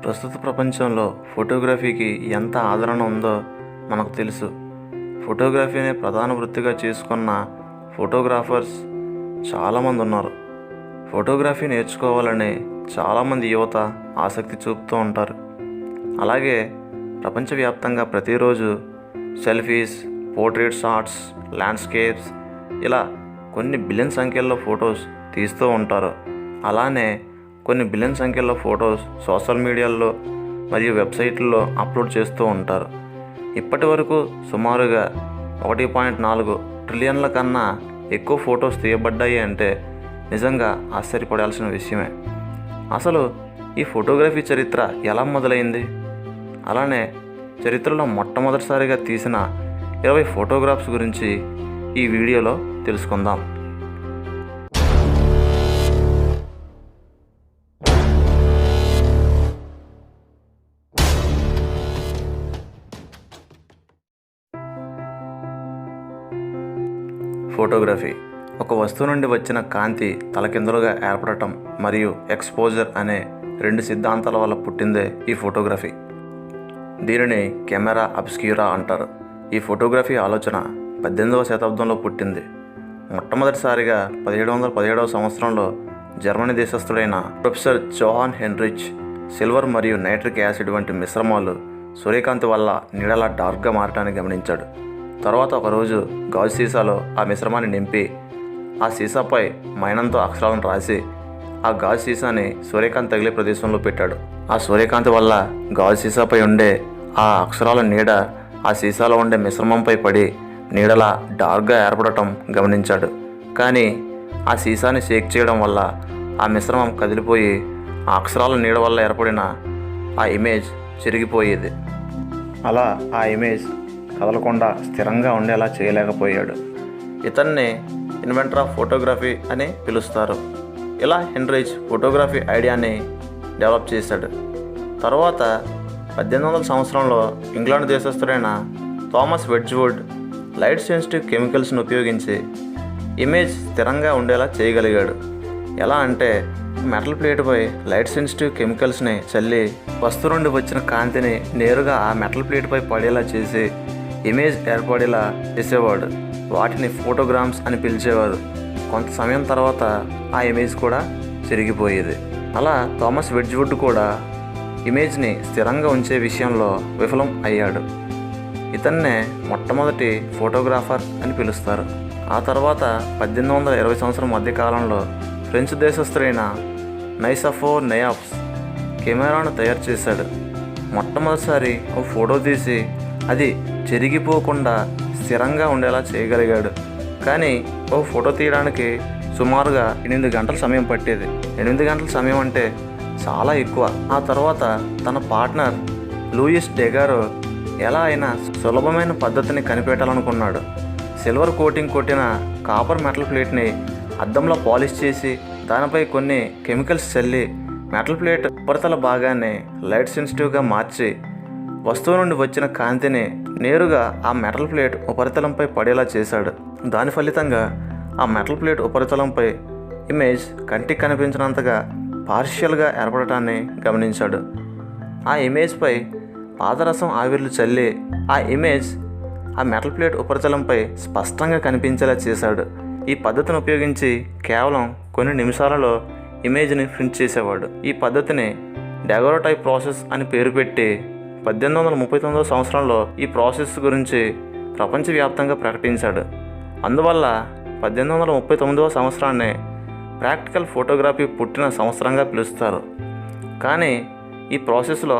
ప్రస్తుత ప్రపంచంలో ఫోటోగ్రఫీకి ఎంత ఆదరణ ఉందో మనకు తెలుసు. ఫోటోగ్రఫీనే ప్రధాన వృత్తిగా చేసుకున్న ఫోటోగ్రాఫర్స్ చాలామంది ఉన్నారు. ఫోటోగ్రఫీ నేర్చుకోవాలని చాలామంది యువత ఆసక్తి చూపుతూ ఉంటారు. అలాగే ప్రపంచవ్యాప్తంగా ప్రతిరోజు సెల్ఫీస్, పోర్ట్రేట్ షాట్స్, ల్యాండ్స్కేప్స్ ఇలా కొన్ని బిలియన్ సంఖ్యలో ఫొటోస్ తీస్తూ ఉంటారు. అలానే కొన్ని బిలియన్ సంఖ్యలో ఫొటోస్ సోషల్ మీడియాల్లో మరియు వెబ్సైట్లలో అప్లోడ్ చేస్తూ ఉంటారు. ఇప్పటి వరకు సుమారుగా 1.4 ట్రిలియన్ల కన్నా ఎక్కువ ఫొటోస్ తీయబడ్డాయి అంటే నిజంగా ఆశ్చర్యపడాల్సిన విషయమే. అసలు ఈ ఫోటోగ్రఫీ చరిత్ర ఎలా మొదలైంది? అలానే చరిత్రలో మొట్టమొదటిసారిగా తీసిన 20 ఫోటోగ్రాఫ్స్ గురించి ఈ వీడియోలో తెలుసుకుందాం. ఫోటోగ్రఫీ ఒక వస్తువు నుండి వచ్చిన కాంతి తలకిందులుగా ఏర్పడటం మరియు ఎక్స్పోజర్ అనే 2 సిద్ధాంతాల వల్ల పుట్టిందే ఈ ఫోటోగ్రఫీ. దీనిని కెమెరా అబ్స్క్యూరా అంటారు. ఈ ఫోటోగ్రఫీ ఆలోచన 18వ శతాబ్దంలో పుట్టింది. మొట్టమొదటిసారిగా 1717వ సంవత్సరంలో జర్మనీ దేశస్థుడైన ప్రొఫెసర్ జోహాన్ హెన్రిచ్ సిల్వర్ మరియు నైట్రిక్ యాసిడ్ వంటి మిశ్రమాలు సూర్యకాంతి వల్ల నీడలా డార్క్గా మారటాన్ని గమనించాడు. తర్వాత ఒకరోజు గాజు సీసాలో ఆ మిశ్రమాన్ని నింపి ఆ సీసాపై మైనంతో అక్షరాలను రాసి ఆ గాజు సీసాని సూర్యకాంతి తగిలే ప్రదేశంలో పెట్టాడు. ఆ సూర్యకాంతి వల్ల గాజు సీసాపై ఉండే ఆ అక్షరాల నీడ ఆ సీసాలో ఉండే మిశ్రమంపై పడి నీడలా డార్క్గా ఏర్పడటం గమనించాడు. కానీ ఆ సీసాని షేక్ చేయడం వల్ల ఆ మిశ్రమం కదిలిపోయి ఆ అక్షరాల నీడ వల్ల ఏర్పడిన ఆ ఇమేజ్ చిరిగిపోయేది. అలా ఆ ఇమేజ్ కదలకుండా స్థిరంగా ఉండేలా చేయలేకపోయాడు. ఇతన్ని ఇన్వెంటర్ ఆఫ్ ఫోటోగ్రఫీ అని పిలుస్తారు. ఇలా హెన్రిచ్ ఫోటోగ్రఫీ ఐడియాని డెవలప్ చేశాడు. తర్వాత 1800 సంవత్సరంలో ఇంగ్లాండ్ దేశస్థుడైన థామస్ వెడ్జ్వుడ్ లైట్ సెన్సిటివ్ కెమికల్స్ను ఉపయోగించి ఇమేజ్ స్థిరంగా ఉండేలా చేయగలిగాడు. ఎలా అంటే మెటల్ ప్లేట్పై లైట్ సెన్సిటివ్ కెమికల్స్ని చల్లి వస్తువు నుండి వచ్చిన కాంతిని నేరుగా ఆ మెటల్ ప్లేట్పై పడేలా చేసి ఇమేజ్ ఏర్పడేలా చేసేవాడు. వాటిని ఫోటోగ్రామ్స్ అని పిలిచేవారు. కొంత సమయం తర్వాత ఆ ఇమేజ్ కూడా చిరిగిపోయేది. అలా థామస్ వెడ్జ్వుడ్ కూడా ఇమేజ్ని స్థిరంగా ఉంచే విషయంలో విఫలం అయ్యాడు. ఇతన్నే మొట్టమొదటి ఫోటోగ్రాఫర్ అని పిలుస్తారు. ఆ తర్వాత 1820 సంవత్సరం మధ్యకాలంలో ఫ్రెంచ్ దేశస్థుడైన నైసఫో నయాప్స్ కెమెరాను తయారు చేశాడు. మొట్టమొదటిసారి ఓ ఫోటో తీసి అది చెరిగిపోకుండా స్థిరంగా ఉండేలా చేయగలిగాడు. కానీ ఓ ఫోటో తీయడానికి సుమారుగా 8 గంటల సమయం పట్టేది. 8 గంటల సమయం అంటే చాలా ఎక్కువ. ఆ తర్వాత తన పార్ట్నర్ లూయిస్ డెగారో ఎలా అయినా సులభమైన పద్ధతిని కనిపెట్టాలనుకున్నాడు. సిల్వర్ కోటింగ్ కొట్టిన కాపర్ మెటల్ ప్లేట్ని అద్దంలో పాలిష్ చేసి దానిపై కొన్ని కెమికల్స్ చల్లి మెటల్ ప్లేట్ ఉపరితల భాగాన్ని లైట్ సెన్సిటివ్గా మార్చి వస్తువు నుండి వచ్చిన కాంతిని నేరుగా ఆ మెటల్ ప్లేట్ ఉపరితలంపై పడేలా చేశాడు. దాని ఫలితంగా ఆ మెటల్ ప్లేట్ ఉపరితలంపై ఇమేజ్ కంటికి కనిపించినంతగా పార్షియల్గా ఏర్పడటాన్ని గమనించాడు. ఆ ఇమేజ్పై పాదరసం ఆవిర్లు చల్లి ఆ ఇమేజ్ ఆ మెటల్ ప్లేట్ ఉపరితలంపై స్పష్టంగా కనిపించేలా చేశాడు. ఈ పద్ధతిని ఉపయోగించి కేవలం కొన్ని నిమిషాలలో ఇమేజ్ని ప్రింట్ చేసేవాడు. ఈ పద్ధతిని డెగరోటైప్ ప్రాసెస్ అని పేరు పెట్టి 1839వ సంవత్సరంలో ఈ ప్రాసెస్ గురించి ప్రపంచవ్యాప్తంగా ప్రకటించాడు. అందువల్ల 1839వ సంవత్సరాన్ని ప్రాక్టికల్ ఫోటోగ్రఫీ పుట్టిన సంవత్సరంగా పిలుస్తారు. కానీ ఈ ప్రాసెస్లో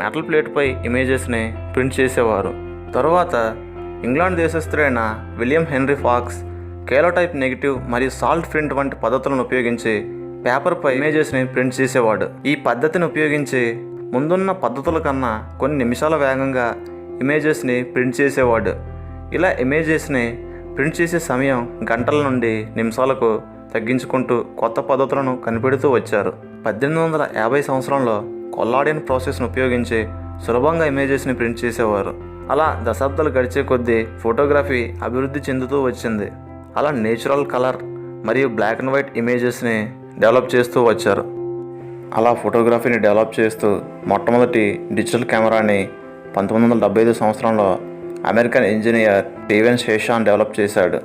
మెటల్ ప్లేట్పై ఇమేజెస్ని ప్రింట్ చేసేవారు. తరువాత ఇంగ్లాండ్ దేశస్థుడైన William Henry Fox calotype negative మరియు సాల్ట్ ప్రింట్ వంటి పద్ధతులను ఉపయోగించి పేపర్పై ఇమేజెస్ని ప్రింట్ చేసేవాడు. ఈ పద్ధతిని ఉపయోగించి ముందున్న పద్ధతుల కన్నా కొన్ని నిమిషాల వేగంగా ఇమేజెస్ని ప్రింట్ చేసేవాడు. ఇలా ఇమేజెస్ని ప్రింట్ చేసే సమయం గంటల నుండి నిమిషాలకు తగ్గించుకుంటూ కొత్త పద్ధతులను కనిపెడుతూ వచ్చారు. 1850 సంవత్సరంలో కొల్లాడియన్ ప్రాసెస్ను ఉపయోగించి సులభంగా ఇమేజెస్ని ప్రింట్ చేసేవారు. అలా దశాబ్దాలు గడిచే కొద్దీ ఫోటోగ్రఫీ అభివృద్ధి చెందుతూ వచ్చింది. అలా నేచురల్ కలర్ మరియు బ్లాక్ అండ్ వైట్ ఇమేజెస్ని డెవలప్ చేస్తూ వచ్చారు. అలా ఫోటోగ్రఫీని డెవలప్ చేస్తూ మొట్టమొదటి డిజిటల్ కెమెరాని 1975 సంవత్సరంలో అమెరికన్ ఇంజనీర్ స్టీవెన్ షేషాన్ డెవలప్ చేశాడు.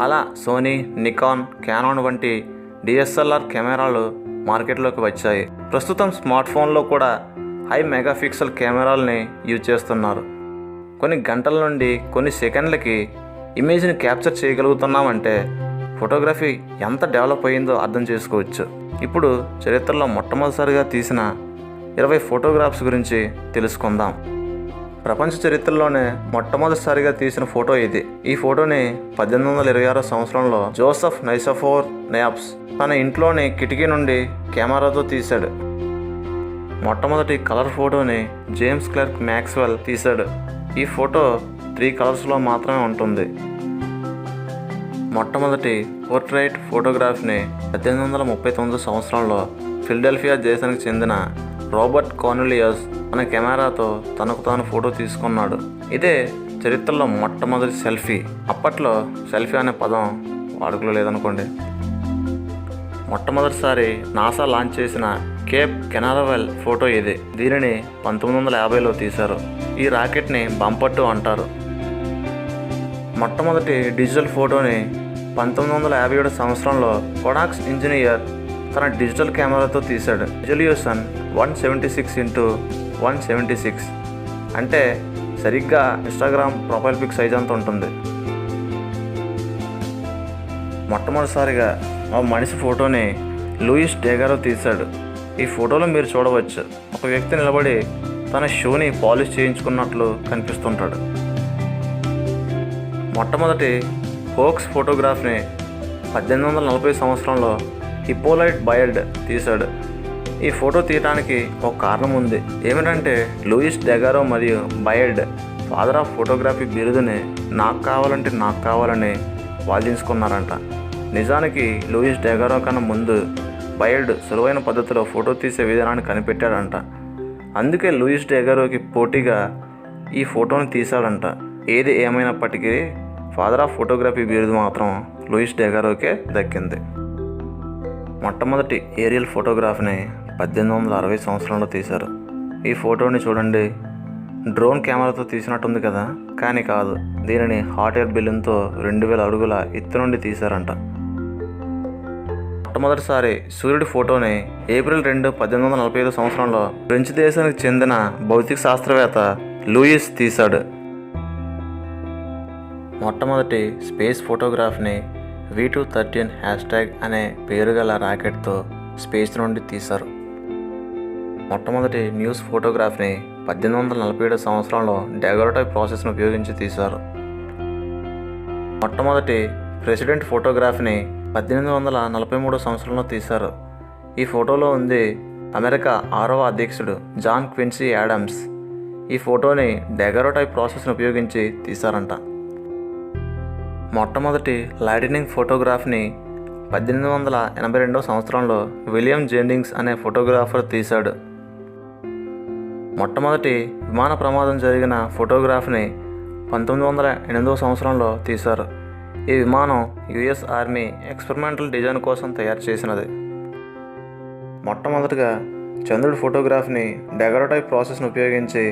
అలా సోనీ, నికాన్, క్యానాన్ వంటి డిఎస్ఎల్ఆర్ కెమెరాలు మార్కెట్లోకి వచ్చాయి. ప్రస్తుతం స్మార్ట్ ఫోన్లో కూడా హై మెగాపిక్సెల్ కెమెరాలని యూజ్ చేస్తున్నారు. కొన్ని గంటల నుండి కొన్ని సెకండ్లకి ఇమేజ్ని క్యాప్చర్ చేయగలుగుతున్నామంటే ఫోటోగ్రఫీ ఎంత డెవలప్ అయ్యిందో అర్థం చేసుకోవచ్చు. ఇప్పుడు చరిత్రలో మొట్టమొదటిసారిగా తీసిన 20 ఫోటోగ్రాఫ్స్ గురించి తెలుసుకుందాం. ప్రపంచ చరిత్రలోనే మొట్టమొదటిసారిగా తీసిన ఫోటో ఇది. ఈ ఫోటోని 1826 సంవత్సరంలో జోసెఫ్ నైసఫోర్ నయాప్స్ తన ఇంట్లోని కిటికీ నుండి కెమెరాతో తీశాడు. మొట్టమొదటి కలర్ ఫోటోని జేమ్స్ క్లర్క్ మ్యాక్స్వెల్ తీశాడు. ఈ ఫోటో 3 కలర్స్లో మాత్రమే ఉంటుంది. మొట్టమొదటి పోర్ట్రైట్ ఫోటోగ్రాఫ్ని 1839 సంవత్సరంలో ఫిలడెల్ఫియా దేశానికి చెందిన రాబర్ట్ కార్నెలియస్ అనే కెమెరాతో తనకు తాను ఫోటో తీసుకున్నాడు. ఇదే చరిత్రలో మొట్టమొదటి సెల్ఫీ. అప్పట్లో సెల్ఫీ అనే పదం వాడుకలో లేదనుకోండి. మొట్టమొదటిసారి నాసా లాంచ్ చేసిన కేప్ కెనారవెల్ ఫోటో ఇది. దీనిని 1950లో తీశారు. ఈ రాకెట్ని బంపర్ అంటారు. మొట్టమొదటి డిజిటల్ ఫోటోని 1957 సంవత్సరంలో కొడాక్స్ ఇంజనీర్ తన డిజిటల్ కెమెరాతో తీశాడు. రిజల్యూషన్ 176x176 అంటే సరిగ్గా ఇన్స్టాగ్రామ్ ప్రొఫైల్ పిక్ సైజ్ అంత ఉంటుంది. మొట్టమొదటిసారిగా ఆ మనిషి ఫోటోని లూయిస్ డెగారో తీశాడు. ఈ ఫోటోలో మీరు చూడవచ్చు, ఒక వ్యక్తి నిలబడి తన షూని పాలిష్ చేయించుకున్నట్లు కనిపిస్తుంటాడు. మొట్టమొదటి హోక్స్ ఫోటోగ్రాఫ్ని 1840 సంవత్సరంలో హిప్పోలైట్ బయర్డ్ తీశాడు. ఈ ఫోటో తీయడానికి ఒక కారణం ఉంది. ఏమిటంటే లూయిస్ డెగారో మరియు బయర్డ్ ఫాదర్ ఆఫ్ ఫోటోగ్రఫీ బిరుదుని నాకు కావాలని వాదించుకున్నారంట. నిజానికి లూయిస్ డెగారో కన్నా ముందు బయర్డ్ సులువైన పద్ధతిలో ఫోటో తీసే విధానాన్ని కనిపెట్టాడంట. అందుకే లూయిస్ డెగారోకి పోటీగా ఈ ఫోటోని తీశాడంట. ఏది ఏమైనప్పటికీ ఫాదర్ ఆఫ్ ఫోటోగ్రఫీ బిరుదు మాత్రం లూయిస్ డెగారోకే దక్కింది. మొట్టమొదటి ఏరియల్ ఫోటోగ్రాఫ్ని 1860 సంవత్సరంలో తీశారు. ఈ ఫోటోని చూడండి, డ్రోన్ కెమెరాతో తీసినట్టుంది కదా, కానీ కాదు. దీనిని హాట్ ఎయిర్ బెలూన్తో 2000 అడుగుల ఎత్తు నుండి తీశారంట. మొట్టమొదటిసారి సూర్యుడి ఫోటోని ఏప్రిల్ 2, 1845 సంవత్సరంలో ఫ్రెంచ్ దేశానికి చెందిన భౌతిక శాస్త్రవేత్త లూయిస్ తీశాడు. మొట్టమొదటి స్పేస్ ఫోటోగ్రాఫ్ని V213 అనే పేరు గల రాకెట్తో స్పేస్ నుండి తీశారు. మొట్టమొదటి న్యూస్ ఫోటోగ్రాఫ్ని 1847 సంవత్సరంలో డెగరోటైప్ ప్రాసెస్ను ఉపయోగించి తీశారు. మొట్టమొదటి ప్రెసిడెంట్ ఫోటోగ్రాఫ్ని 1843 సంవత్సరంలో తీశారు. ఈ ఫోటోలో ఉంది అమెరికా 6వ అధ్యక్షుడు జాన్ క్విన్సీ యాడమ్స్. ఈ ఫోటోని డెగరోటైప్ ప్రాసెస్ను ఉపయోగించి తీశారంట. మొట్టమొదటి లైటనింగ్ ఫోటోగ్రాఫ్ని 1882 సంవత్సరంలో విలియం జెన్నింగ్స్ అనే ఫోటోగ్రాఫర్ తీశాడు. మొట్టమొదటి విమాన ప్రమాదం జరిగిన ఫోటోగ్రాఫ్ని 1908 సంవత్సరంలో తీశారు. ఈ విమానం యుఎస్ ఆర్మీ ఎక్స్పెరిమెంటల్ డిజైన్ కోసం తయారు చేసినది. మొట్టమొదటిగా చంద్రుడి ఫోటోగ్రాఫ్ని డెగరోటైప్ ప్రాసెస్ను ఉపయోగించి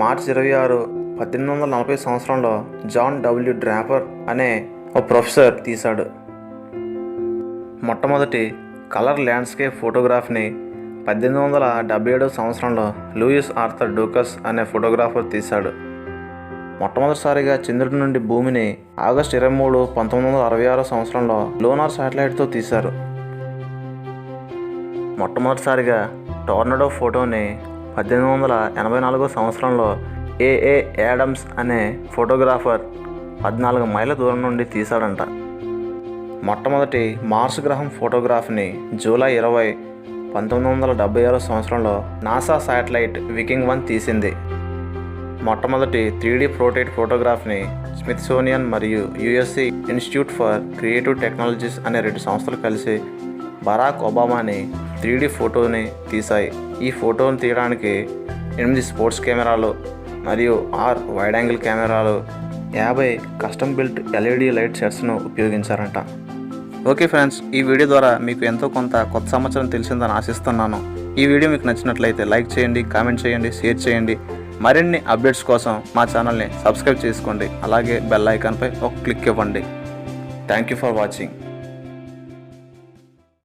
మార్చి 26, 1840 సంవత్సరంలో జాన్ డబ్ల్యూ డ్రాపర్ అనే ఒక ప్రొఫెసర్ తీశాడు. మొట్టమొదటి కలర్ ల్యాండ్స్కేప్ ఫోటోగ్రాఫ్ని 1877 సంవత్సరంలో లూయిస్ ఆర్థర్ డూకస్ అనే ఫోటోగ్రాఫర్ తీశాడు. మొట్టమొదటిసారిగా చంద్రుడి నుండి భూమిని ఆగస్టు 23, 1966 సంవత్సరంలో లోనార్ శాటిలైట్తో తీశారు. మొట్టమొదటిసారిగా టోర్నడో ఫోటోని 1884 సంవత్సరంలో ఏఏ యాడమ్స్ అనే ఫోటోగ్రాఫర్ 14 మైళ్ళ దూరం నుండి తీశాడంట. మొట్టమొదటి మార్స్ గ్రహం ఫోటోగ్రాఫ్ని జూలై 20, 1976 సంవత్సరంలో నాసా శాటిలైట్ వికింగ్ 1 తీసింది. మొట్టమొదటి 3D పోర్ట్రైట్ ఫోటోగ్రాఫ్ని స్మిత్సోనియన్ మరియు USC institute for creative technologies అనే 2 సంస్థలు కలిసి బరాక్ ఒబామాని 3D ఫోటోని తీశాయి. ఈ ఫోటోని తీయడానికి 8 స్పోర్ట్స్ కెమెరాలు మరియు 6 వైడ్ యాంగిల్ కెమెరాలు, 50 కస్టమ్ బిల్ట్ ఎల్ఈడి లైట్ సెట్స్ను ఉపయోగించారంట. ఓకే ఫ్రెండ్స్, ఈ వీడియో ద్వారా మీకు ఎంతో కొంత కొత్త సమాచారం తెలిసిందని ఆశిస్తున్నాను. ఈ వీడియో మీకు నచ్చినట్లయితే లైక్ చేయండి, కామెంట్ చేయండి, షేర్ చేయండి. మరిన్ని అప్డేట్స్ కోసం మా ఛానల్ని సబ్స్క్రైబ్ చేసుకోండి. అలాగే బెల్ ఐకాన్పై ఒక క్లిక్ ఇవ్వండి. Thank you for watching.